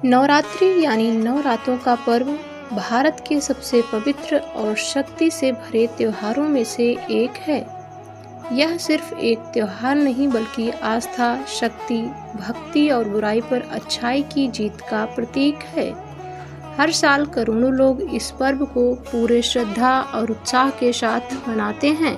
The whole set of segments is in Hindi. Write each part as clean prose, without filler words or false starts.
नवरात्रि यानी नौ रातों का पर्व भारत के सबसे पवित्र और शक्ति से भरे त्योहारों में से एक है। यह सिर्फ एक त्योहार नहीं बल्कि आस्था, शक्ति, भक्ति और बुराई पर अच्छाई की जीत का प्रतीक है। हर साल करोड़ों लोग इस पर्व को पूरे श्रद्धा और उत्साह के साथ मनाते हैं।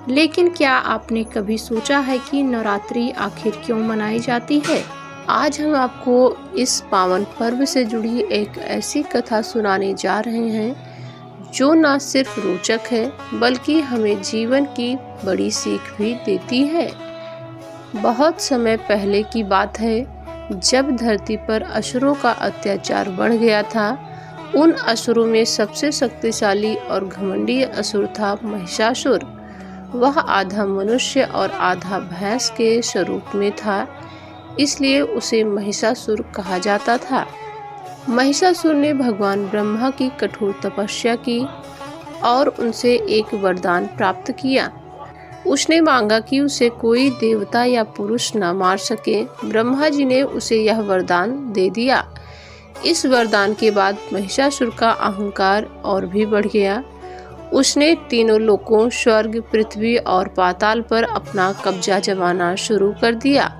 लेकिन क्या आपने कभी सोचा है कि नवरात्रि आखिर क्यों मनाई जाती है? आज हम आपको इस पावन पर्व से जुड़ी एक ऐसी कथा सुनाने जा रहे हैं जो न सिर्फ रोचक है बल्कि हमें जीवन की बड़ी सीख भी देती है। बहुत समय पहले की बात है, जब धरती पर असुरों का अत्याचार बढ़ गया था। उन असुरों में सबसे शक्तिशाली और घमंडी असुर था महिषासुर। वह आधा मनुष्य और आधा भैंस के स्वरूप में था, इसलिए उसे महिषासुर कहा जाता था। महिषासुर ने भगवान ब्रह्मा की कठोर तपस्या की और उनसे एक वरदान प्राप्त किया। उसने मांगा कि उसे कोई देवता या पुरुष न मार सके। ब्रह्मा जी ने उसे यह वरदान दे दिया। इस वरदान के बाद महिषासुर का अहंकार और भी बढ़ गया। उसने तीनों लोकों स्वर्ग, पृथ्वी और पाताल पर अपना कब्जा जमाना शुरू कर दिया।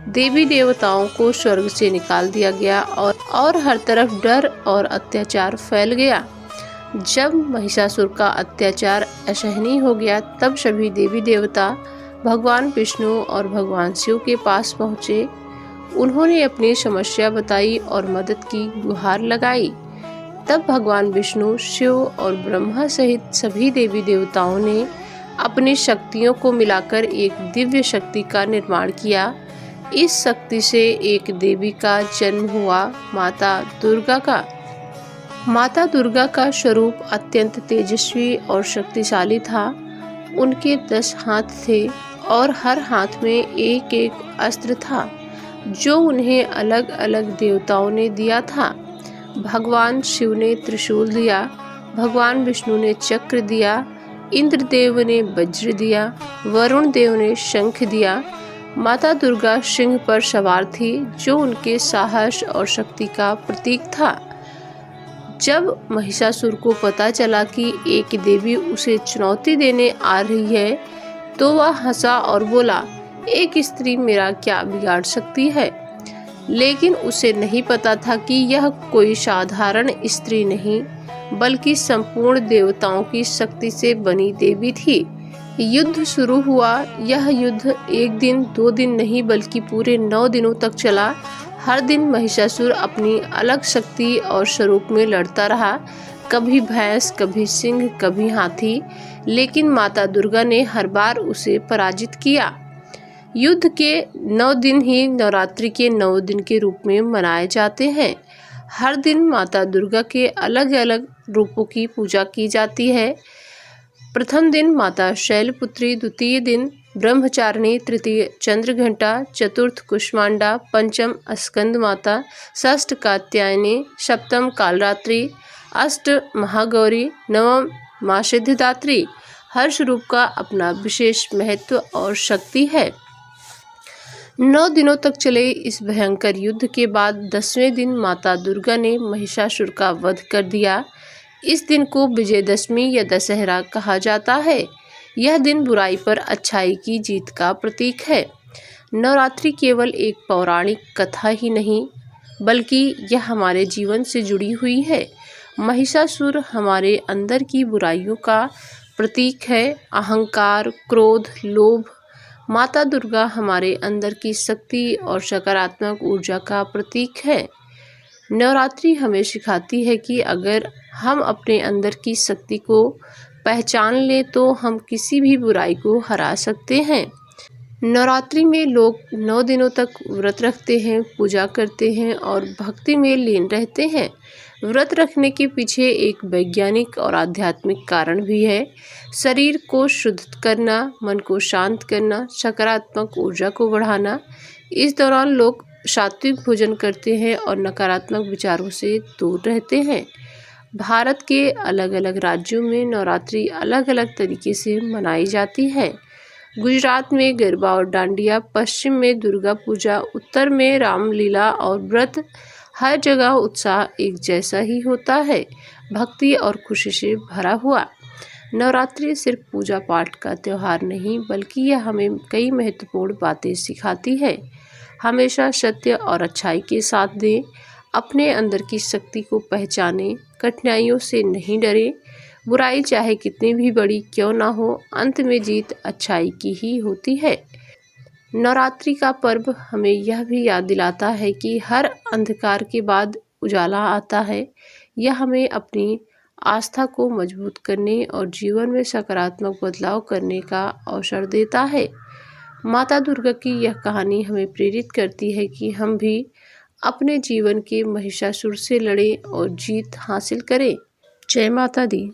देवी देवताओं को स्वर्ग से निकाल दिया गया और हर तरफ डर और अत्याचार फैल गया। जब महिषासुर का अत्याचार असहनीय हो गया, तब सभी देवी देवता भगवान विष्णु और भगवान शिव के पास पहुँचे। उन्होंने अपनी समस्या बताई और मदद की गुहार लगाई। तब भगवान विष्णु, शिव और ब्रह्मा सहित सभी देवी देवताओं ने अपनी शक्तियों को मिलाकर एक दिव्य शक्ति का निर्माण किया। इस शक्ति से एक देवी का जन्म हुआ, माता दुर्गा का। माता दुर्गा का स्वरूप अत्यंत तेजस्वी और शक्तिशाली था। उनके 10 हाथ थे और हर हाथ में एक एक अस्त्र था जो उन्हें अलग अलग देवताओं ने दिया था। भगवान शिव ने त्रिशूल दिया, भगवान विष्णु ने चक्र दिया, इंद्रदेव ने वज्र दिया, वरुण देव ने शंख दिया। माता दुर्गा सिंह पर सवार थी, जो उनके साहस और शक्ति का प्रतीक था। जब महिषासुर को पता चला कि एक देवी उसे चुनौती देने आ रही है, तो वह हंसा और बोला, एक स्त्री मेरा क्या बिगाड़ सकती है। लेकिन उसे नहीं पता था कि यह कोई साधारण स्त्री नहीं बल्कि संपूर्ण देवताओं की शक्ति से बनी देवी थी। युद्ध शुरू हुआ। यह युद्ध एक दिन, 2 दिन नहीं बल्कि पूरे 9 दिनों तक चला। हर दिन महिषासुर अपनी अलग शक्ति और स्वरूप में लड़ता रहा, कभी भैंस, कभी सिंह, कभी हाथी, लेकिन माता दुर्गा ने हर बार उसे पराजित किया। युद्ध के 9 दिन ही नवरात्रि के 9 दिन के रूप में मनाए जाते हैं। हर दिन माता दुर्गा के अलग अलग रूपों की पूजा की जाती है। प्रथम दिन माता शैलपुत्री, द्वितीय दिन ब्रह्मचारिणी, तृतीय चंद्रघंटा, चतुर्थ कुष्मांडा, पंचम स्कंद माता, षष्ठ कात्यायनी, सप्तम कालरात्रि, अष्ट महागौरी, नवम माँ सिद्धिदात्री। हर स्वरूप का अपना विशेष महत्व और शक्ति है। 9 दिनों तक चले इस भयंकर युद्ध के बाद 10वें दिन माता दुर्गा ने महिषासुर का वध कर दिया। इस दिन को विजयदशमी या दशहरा कहा जाता है। यह दिन बुराई पर अच्छाई की जीत का प्रतीक है। नवरात्रि केवल एक पौराणिक कथा ही नहीं बल्कि यह हमारे जीवन से जुड़ी हुई है। महिषासुर हमारे अंदर की बुराइयों का प्रतीक है, अहंकार, क्रोध, लोभ। माता दुर्गा हमारे अंदर की शक्ति और सकारात्मक ऊर्जा का प्रतीक है। नवरात्रि हमें सिखाती है कि अगर हम अपने अंदर की शक्ति को पहचान लें तो हम किसी भी बुराई को हरा सकते हैं। नवरात्रि में लोग 9 दिनों तक व्रत रखते हैं, पूजा करते हैं और भक्ति में लीन रहते हैं। व्रत रखने के पीछे एक वैज्ञानिक और आध्यात्मिक कारण भी है। शरीर को शुद्ध करना, मन को शांत करना, सकारात्मक ऊर्जा को बढ़ाना। इस दौरान लोग सात्विक भोजन करते हैं और नकारात्मक विचारों से दूर रहते हैं। भारत के अलग अलग राज्यों में नवरात्रि अलग अलग तरीके से मनाई जाती है। गुजरात में गरबा और डांडिया, पश्चिम में दुर्गा पूजा, उत्तर में रामलीला और व्रत। हर जगह उत्साह एक जैसा ही होता है, भक्ति और खुशी से भरा हुआ। नवरात्रि सिर्फ पूजा पाठ का त्यौहार नहीं, बल्कि यह हमें कई महत्वपूर्ण बातें सिखाती है। हमेशा सत्य और अच्छाई के साथ दें, अपने अंदर की शक्ति को पहचानें, कठिनाइयों से नहीं डरें। बुराई चाहे कितनी भी बड़ी क्यों ना हो, अंत में जीत अच्छाई की ही होती है। नवरात्रि का पर्व हमें यह भी याद दिलाता है कि हर अंधकार के बाद उजाला आता है। यह हमें अपनी आस्था को मजबूत करने और जीवन में सकारात्मक बदलाव करने का अवसर देता है। माता दुर्गा की यह कहानी हमें प्रेरित करती है कि हम भी अपने जीवन के महिषासुर से लड़ें और जीत हासिल करें। जय माता दी।